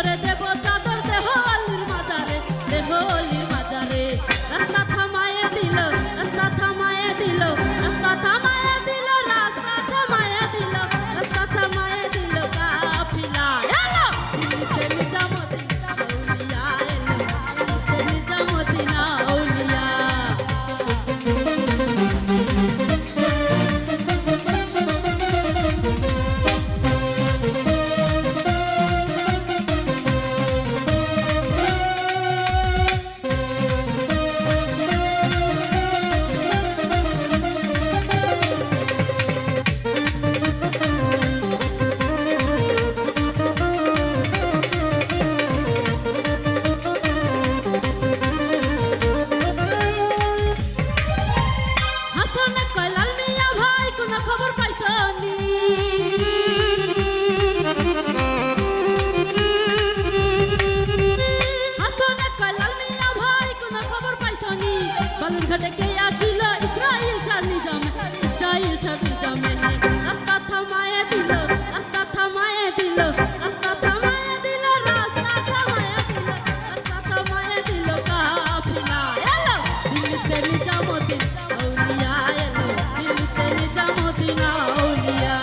করে দেব চাদর দেহ অলির মাজারে, দেহ অলির মাজারে। রাস্তা থামায়ে দিল, রাস্তা থামায়ে দিল, রাস্তা থামায়ে দিল, রাস্তা থামায়ে দিল, রাস্তা থামায়ে দিল কাফিলা। এলো দিল্লিতে নিজামুদ্দিন আউলিয়া, এলো দিল্লিতে নিজামুদ্দিন আউলিয়া। হাসনে কয় লাল মিয়া ভাই কোন খবর পাইছনি? হাসনে কয় লাল মিয়া ভাই কোন খবর পাইছনি? বালুরঘাটে কে আসিল ইসরাইল শাহ নিজাম, ইসরাইল শাহ নিজামে রাস্তা থামায়ে দিল, রাস্তা থামায়ে দিল, রাস্তা থামায়ে দিল, রাস্তা থামায়ে দিল, রাস্তা থামায়ে দিল কাফিলা। এলো দিল্লিতে নিজামুদ্দিন আউলিয়া, এলো দিল্লিতে নিজামুদ্দিন আউলিয়া।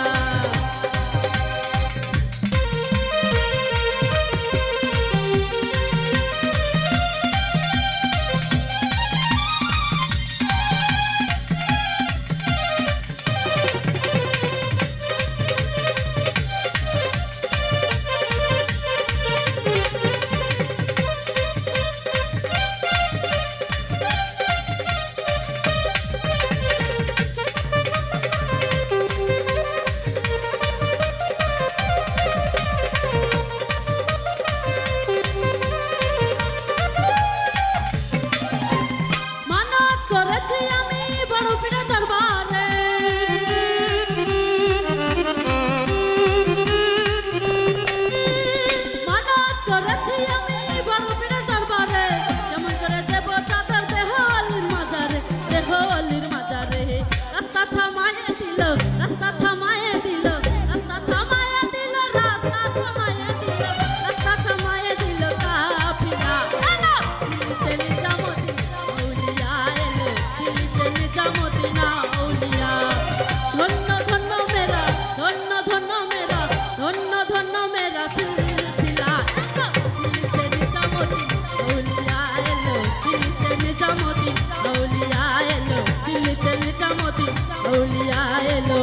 মানত করেছি আমি বড় পীরের দরবারে, মানত করেছি আমি বড় পীরের দরবারে। যেমন করে দেব চাদর দেহ অলির মাজারে, দেহ অলির মাজারে। রাস্তা থামায়ে দিল, রাস্তা থামায়ে দিল, রাস্তা থামায়ে দিল, রাস্তা থামায়ে দিল, রাস্তা থামায়ে দিল কাফিলা। এলো দিল্লিতে নিজামুদ্দিন আউলিয়া, এলো দিল্লিতে নিজামুদ্দিন আউলিয়া। ধন্য ধন্য মেরা, ধন্য ধন্য মেরা, ধন্য ধন্য মেরা সিলসিলা। এলো দিল্লিতে নিজামুদ্দিন আউলিয়া, এলো দিল্লিতে নিজামুদ্দিন আউলিয়া, এলো দিল্লিতে নিজামুদ্দিন আউলিয়া, এলো।